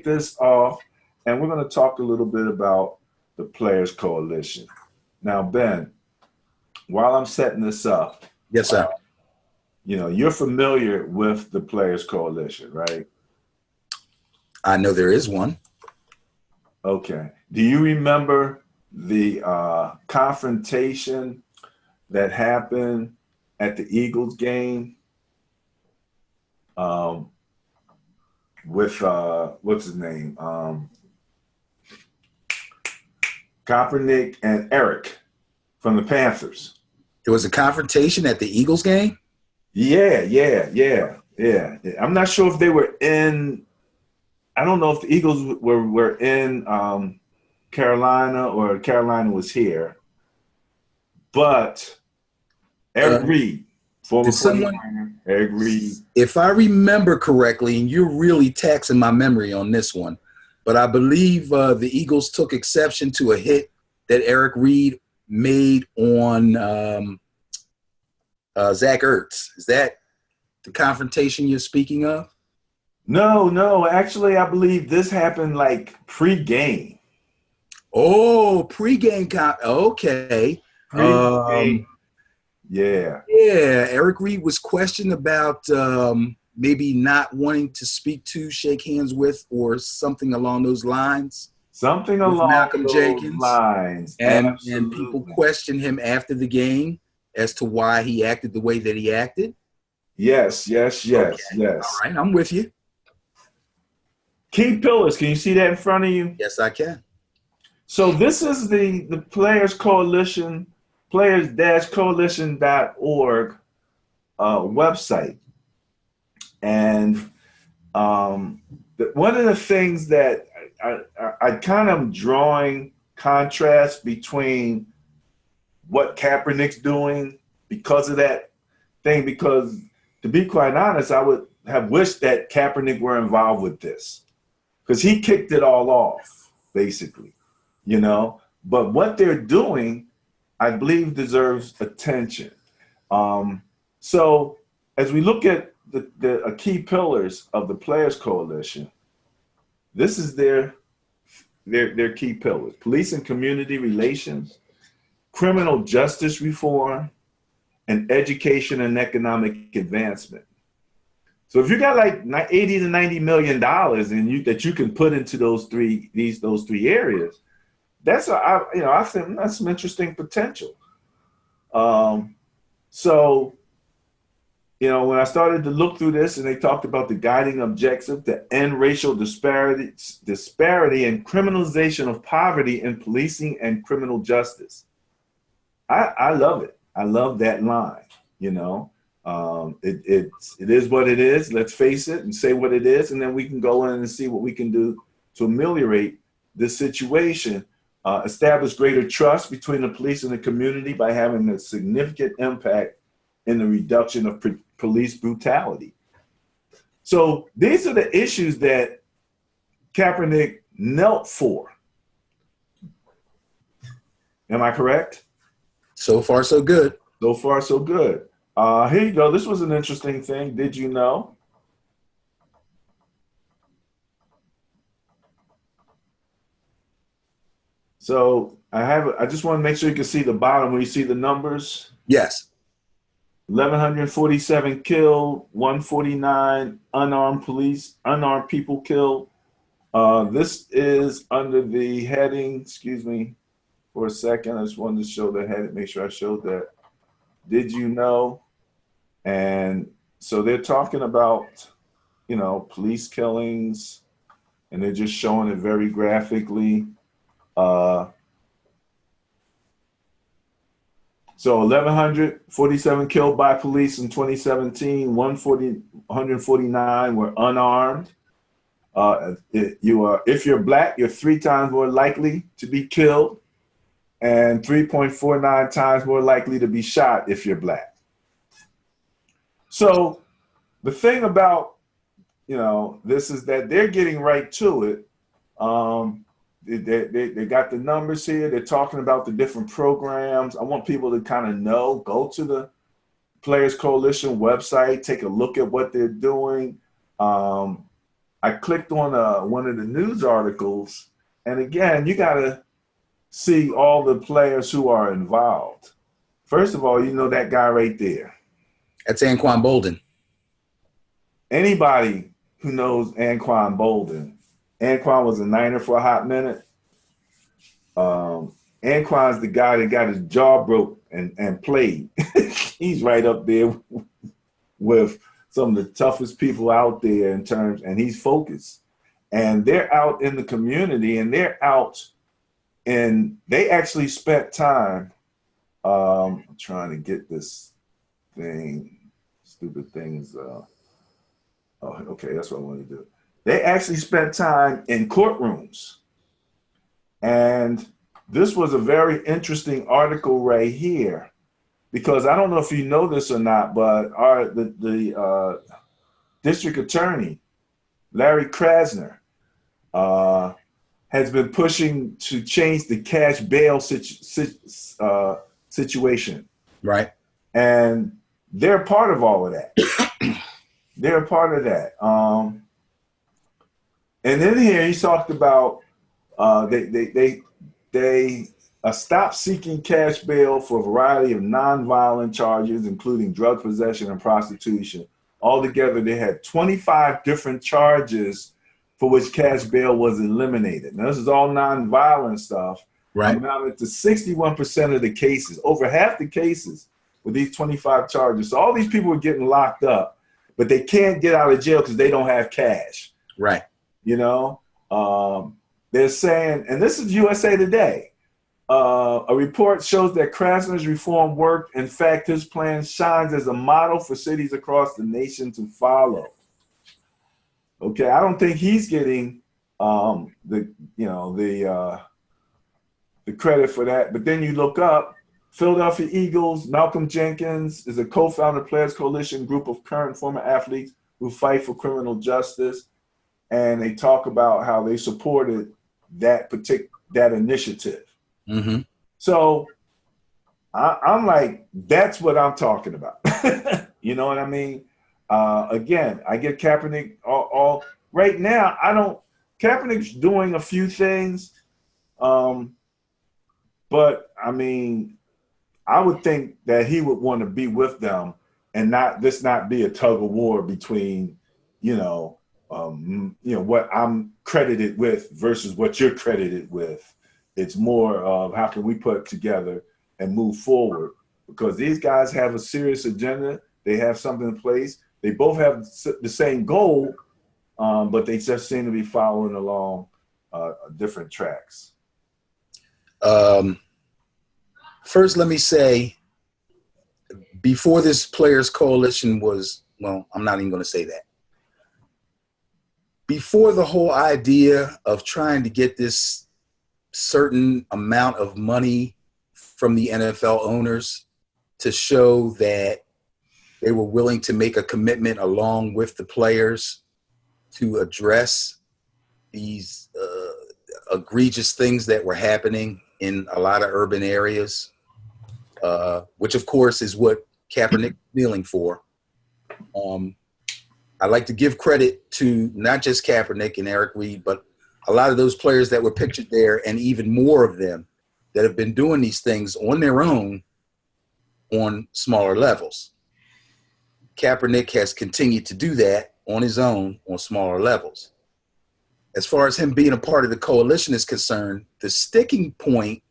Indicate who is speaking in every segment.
Speaker 1: this off, and we're going to talk a little bit about the Players Coalition. Now, Ben, while I'm setting this up,
Speaker 2: Yes, sir.
Speaker 1: You're familiar with the Players Coalition, right?
Speaker 2: I know there is one.
Speaker 1: Okay. Do you remember the confrontation that happened at the Eagles game with what's his name? Kaepernick and Eric from the Panthers.
Speaker 2: There was a confrontation at the Eagles game?
Speaker 1: Yeah. I'm not sure if they were in, I don't know if the Eagles were in Carolina or Carolina was here, but Eric Reed, former 49er, Eric Reed.
Speaker 2: If I remember correctly, and you're really taxing my memory on this one, but I believe the Eagles took exception to a hit that Eric Reed made on Zach Ertz. Is that the confrontation you're speaking of?
Speaker 1: No. Actually, I believe this happened like pre-game.
Speaker 2: Oh, pre-game. Okay.
Speaker 1: Pre-game. Yeah.
Speaker 2: Eric Reed was questioned about maybe not wanting to speak to, shake hands with, or something along those lines.
Speaker 1: Something along
Speaker 2: Malcolm
Speaker 1: those
Speaker 2: Jenkins.
Speaker 1: lines.
Speaker 2: And people questioned him after the game as to why he acted the way that he acted.
Speaker 1: Yes.
Speaker 2: Okay. All right, I'm with you.
Speaker 1: Key pillars. Can you see that in front of you?
Speaker 2: Yes, I can.
Speaker 1: So this is the Players Coalition, players-coalition.org website. And one of the things that I kind of drawing contrast between what Kaepernick's doing because of that thing, because to be quite honest, I would have wished that Kaepernick were involved with this because he kicked it all off, basically, But what they're doing, I believe, deserves attention. So as we look at the key pillars of the Players Coalition, this is their key pillars: police and community relations, criminal justice reform, and education and economic advancement. So if you got like 80 to 90 million dollars that you can put into those three areas, I think that's some interesting potential. So when I started to look through this, and they talked about the guiding objective to end racial disparity and criminalization of poverty in policing and criminal justice. I love it. I love that line. It is what it is. Let's face it and say what it is, and then we can go in and see what we can do to ameliorate this situation. Establish greater trust between the police and the community by having a significant impact in the reduction of police brutality. So these are the issues that Kaepernick knelt for. Am I correct?
Speaker 2: So far, so good.
Speaker 1: So far, so good. Here you go. This was an interesting thing. Did you know? So I just want to make sure you can see the bottom where you see the numbers.
Speaker 2: Yes.
Speaker 1: 1,147 killed, 149 unarmed people killed. This is under the heading, excuse me for a second. I just wanted to show the heading, make sure I showed that. Did you know? And so they're talking about, police killings, and they're just showing it very graphically. So 1,147 killed by police in 2017, 149 were unarmed. If you're Black, you're 3 times more likely to be killed and 3.49 times more likely to be shot if you're Black. So the thing about, this is that they're getting right to it. They got the numbers here. They're talking about the different programs. I want people to kind of know, go to the Players Coalition website, take a look at what they're doing. I clicked on one of the news articles, and again, you got to see all the players who are involved. First of all, you know that guy right there.
Speaker 2: That's Anquan Bolden.
Speaker 1: Anybody who knows Anquan Bolden, Anquan was a Niner for a hot minute. Anquan's the guy that got his jaw broke and played. He's right up there with some of the toughest people out there in terms, and he's focused. And they're out in the community, and they're out, and they actually spent time. I'm trying to get this thing, stupid things. Oh, okay, that's what I want to do. They actually spent time in courtrooms. And this was a very interesting article right here, because I don't know if you know this or not, but the district attorney, Larry Krasner, has been pushing to change the cash bail situation.
Speaker 2: Right.
Speaker 1: And they're part of all of that. They're a part of that. And in here, he talked about they stopped seeking cash bail for a variety of nonviolent charges, including drug possession and prostitution. Altogether, they had 25 different charges for which cash bail was eliminated. Now, this is all nonviolent stuff.
Speaker 2: Right.
Speaker 1: Amounted to 61% of the cases, over half the cases with these 25 charges. So all these people are getting locked up, but they can't get out of jail because they don't have cash.
Speaker 2: Right.
Speaker 1: You know, they're saying, and this is USA Today, a report shows that Krasner's reform worked. In fact, his plan shines as a model for cities across the nation to follow. Okay, I don't think he's getting the credit for that. But then you look up, Philadelphia Eagles, Malcolm Jenkins is a co-founder of Players Coalition, group of current and former athletes who fight for criminal justice. And they talk about how they supported that initiative.
Speaker 2: Mm-hmm.
Speaker 1: So I'm like, that's what I'm talking about. You know what I mean? Again, I get Kaepernick all right now. Kaepernick's doing a few things, but I mean, I would think that he would want to be with them and not be a tug of war between, what I'm credited with versus what you're credited with. It's more of how can we put together and move forward, because these guys have a serious agenda. They have something in place. They both have the same goal, but they just seem to be following along different tracks.
Speaker 2: First, let me say, before this Players Coalition was, well, I'm not even going to say that. Before the whole idea of trying to get this certain amount of money from the NFL owners to show that they were willing to make a commitment along with the players to address these egregious things that were happening in a lot of urban areas, which of course is what Kaepernick is kneeling for. I like to give credit to not just Kaepernick and Eric Reed, but a lot of those players that were pictured there, and even more of them that have been doing these things on their own on smaller levels. Kaepernick has continued to do that on his own on smaller levels. As far as him being a part of the coalition is concerned, the sticking point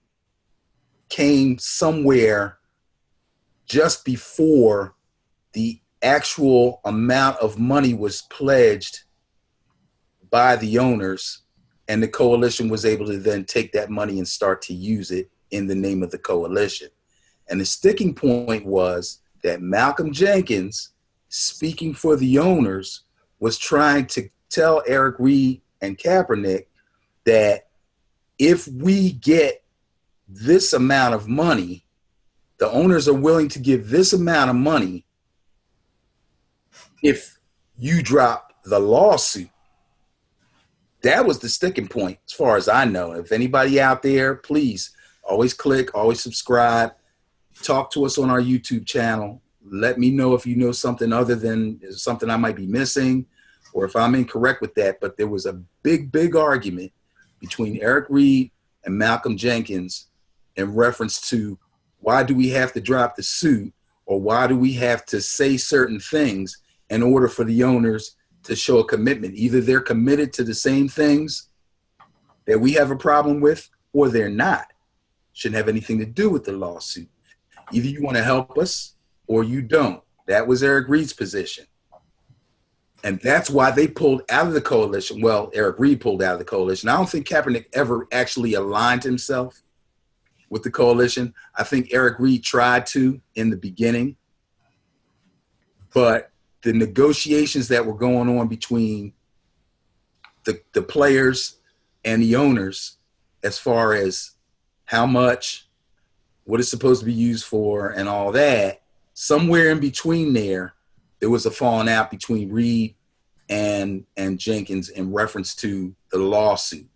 Speaker 2: came somewhere just before the actual amount of money was pledged by the owners, and the coalition was able to then take that money and start to use it in the name of the coalition. And the sticking point was that Malcolm Jenkins, speaking for the owners, was trying to tell Eric Reed and Kaepernick that if we get this amount of money, the owners are willing to give this amount of money if you drop the lawsuit. That was the sticking point, as far as I know. If anybody out there, please always click, always subscribe, talk to us on our YouTube channel. Let me know if you know something other than something I might be missing, or if I'm incorrect with that, but there was a big argument between Eric Reed and Malcolm Jenkins in reference to why do we have to drop the suit, or why do we have to say certain things in order for the owners to show a commitment. Either they're committed to the same things that we have a problem with, or they're not. Shouldn't have anything to do with the lawsuit. Either you want to help us or you don't. That was Eric Reed's position. And that's why they pulled out of the coalition. Well, Eric Reed pulled out of the coalition. I don't think Kaepernick ever actually aligned himself with the coalition. I think Eric Reed tried to in the beginning. But the negotiations that were going on between the players and the owners, as far as how much, what it's supposed to be used for, and all that, somewhere in between there was a falling out between Reed and Jenkins in reference to the lawsuit.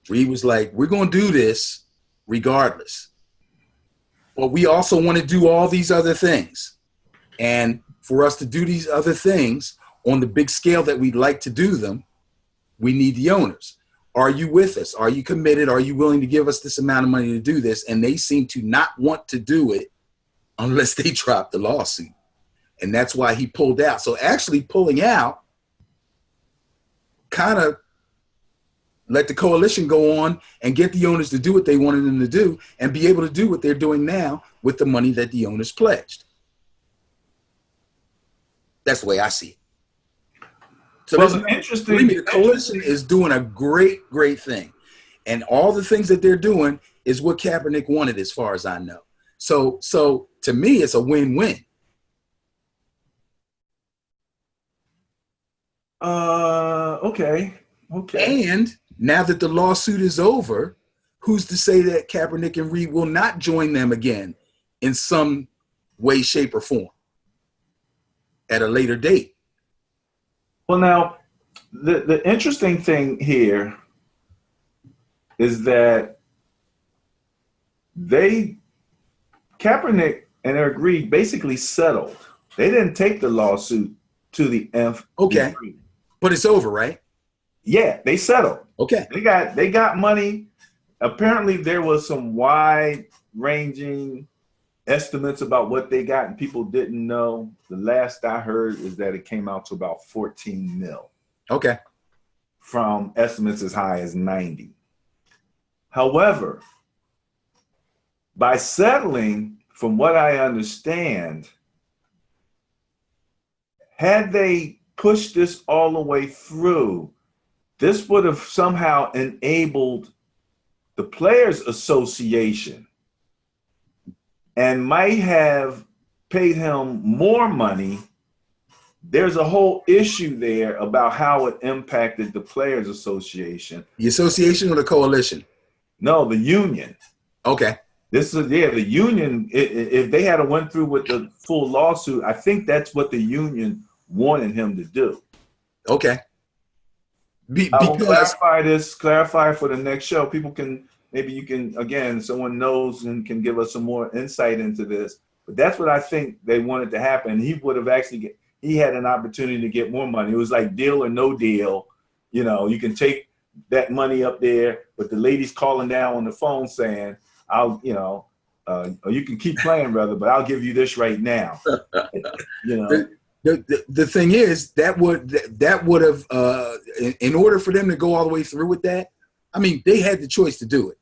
Speaker 2: Reed was like, we're going to do this regardless. But we also want to do all these other things. And for us to do these other things on the big scale that we'd like to do them, we need the owners. Are you with us? Are you committed? Are you willing to give us this amount of money to do this? And they seem to not want to do it unless they drop the lawsuit. And that's why he pulled out. So actually pulling out kind of let the coalition go on and get the owners to do what they wanted them to do and be able to do what they're doing now with the money that the owners pledged. That's the way I see it. So
Speaker 1: well, interesting.
Speaker 2: The coalition is doing a great thing. And all the things that they're doing is what Kaepernick wanted, as far as I know. So to me, it's a win-win.
Speaker 1: Okay.
Speaker 2: And now that the lawsuit is over, who's to say that Kaepernick and Reed will not join them again in some way, shape, or form at a later date?
Speaker 1: Well, now, the interesting thing here is that Kaepernick and Eric Reed basically settled. They didn't take the lawsuit to the nth
Speaker 2: Okay.
Speaker 1: degree.
Speaker 2: But it's over, right?
Speaker 1: Yeah, they settled.
Speaker 2: Okay.
Speaker 1: They got money. Apparently, there was some wide-ranging estimates about what they got, and people didn't know. The last I heard is that it came out to about 14 mil.
Speaker 2: Okay.
Speaker 1: From estimates as high as 90. However, by settling, from what I understand, had they pushed this all the way through, this would have somehow enabled the Players Association and might have paid him more money. There's a whole issue there about how it impacted the Players Association.
Speaker 2: The association or the coalition?
Speaker 1: No, the union.
Speaker 2: Okay.
Speaker 1: This is, the union, if they had went through with the full lawsuit, I think that's what the union wanted him to do.
Speaker 2: Okay.
Speaker 1: I will clarify for the next show. People can, maybe you can, again, someone knows and can give us some more insight into this. But that's what I think they wanted to happen. He would have actually, he had an opportunity to get more money. It was like deal or no deal. You know, you can take that money up there, but the lady's calling down on the phone saying, or you can keep playing, brother, but I'll give you this right now. You know.
Speaker 2: The thing is that would have in order for them to go all the way through with that, I mean, they had the choice to do it.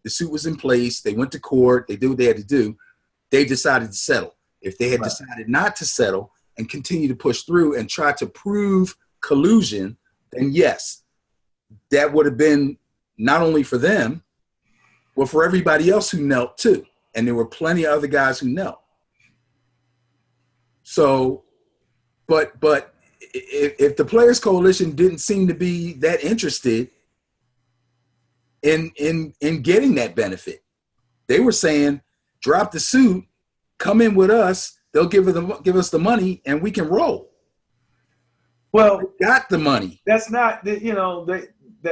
Speaker 2: The suit was in place. They went to court. They did what they had to do. They decided to settle. If they had decided not to settle and continue to push through and try to prove collusion, then yes, that would have been not only for them, but for everybody else who knelt too. And there were plenty of other guys who knelt. So, but if the Players Coalition didn't seem to be that interested in getting that benefit, they were saying, drop the suit, come in with us, they'll give us the money and we can roll.
Speaker 1: Well,
Speaker 2: they got the money.
Speaker 1: That's not,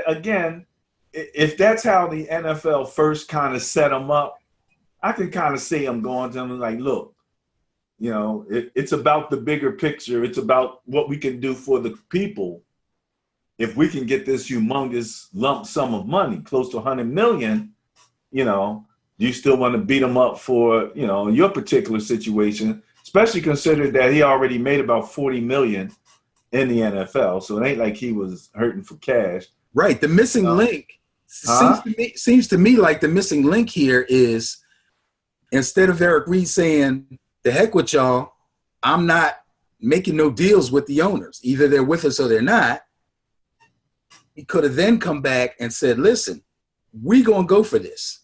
Speaker 1: again, if that's how the NFL first kind of set them up, I can kind of see them going to them like, look, You know, it's about the bigger picture. It's about what we can do for the people. If we can get this humongous lump sum of money, close to 100 million, you know, you still want to beat him up for, you know, your particular situation, especially considered that he already made about 40 million in the NFL. So it ain't like he was hurting for cash.
Speaker 2: Right. The missing link
Speaker 1: Huh?
Speaker 2: seems to me like the missing link here is, instead of Eric Reed saying, the heck with y'all, I'm not making no deals with the owners. Either they're with us or they're not. He could have then come back and said, listen, we going to go for this.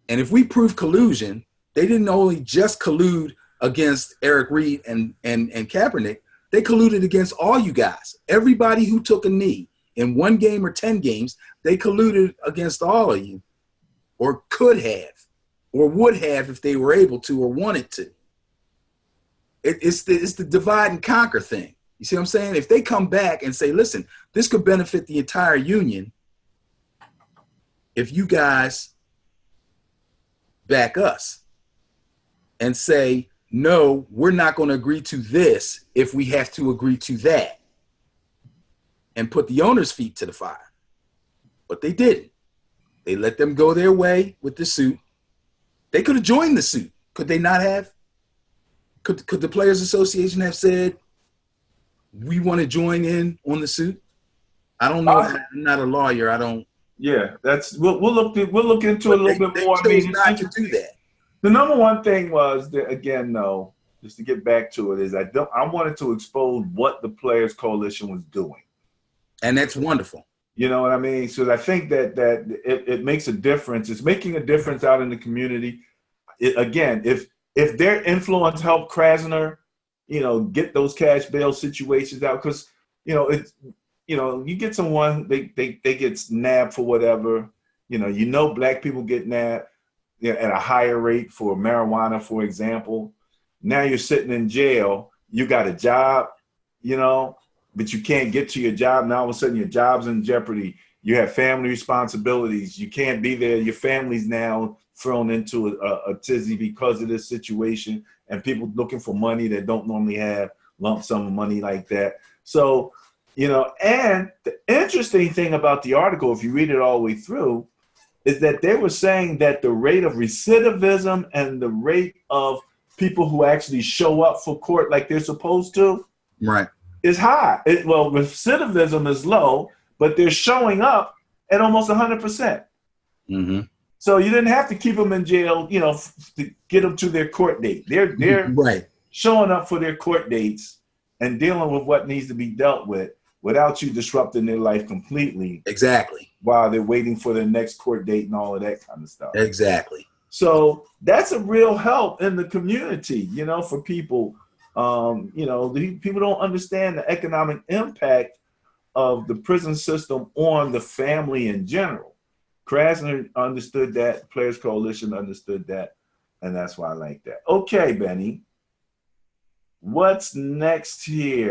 Speaker 2: And if we prove collusion, they didn't only just collude against Eric Reed and Kaepernick, they colluded against all you guys. Everybody who took a knee in one game or 10 games, they colluded against all of you, or could have, or would have if they were able to or wanted to. It's the divide and conquer thing. You see what I'm saying? If they come back and say, listen, this could benefit the entire union if you guys back us, and say, no, we're not going to agree to this if we have to agree to that, and put the owner's feet to the fire. But they didn't. They let them go their way with the suit. They could have joined the suit. Could they not have? Could the Players Association have said, we want to join in on the suit? I don't know. I'm not a lawyer. I don't.
Speaker 1: Yeah, that's we'll look into it a little bit more.
Speaker 2: They chose not to do that.
Speaker 1: The number one thing was that, again, though, just to get back to it, is I wanted to expose what the Players Coalition was doing,
Speaker 2: and that's wonderful.
Speaker 1: You know what I mean? So I think that it makes a difference. It's making a difference out in the community. Again, if their influence helped Krasner, you know, get those cash bail situations out, because you get someone, they get nabbed for whatever. You know, black people get nabbed at a higher rate for marijuana, for example. Now you're sitting in jail. You got a job, you know, but you can't get to your job. Now all of a sudden your job's in jeopardy. You have family responsibilities. You can't be there. Your family's now thrown into a tizzy because of this situation, and people looking for money that don't normally have lump sum of money like that. So, you know, and the interesting thing about the article, if you read it all the way through, is that they were saying that the rate of recidivism and the rate of people who actually show up for court like they're supposed to,
Speaker 2: right,
Speaker 1: is high. Well, recidivism is low, but they're showing up at almost 100%.
Speaker 2: Mm-hmm.
Speaker 1: So you didn't have to keep them in jail, you know, to get them to their court date. They're
Speaker 2: right,
Speaker 1: showing up for their court dates and dealing with what needs to be dealt with without you disrupting their life completely.
Speaker 2: Exactly.
Speaker 1: While they're waiting for their next court date and all of that kind of stuff.
Speaker 2: Exactly.
Speaker 1: So that's a real help in the community, you know, for people. You know, people don't understand the economic impact of the prison system on the family in general. Krasner understood that, Players Coalition understood that, and that's why I like that. Okay, Benny, what's next here?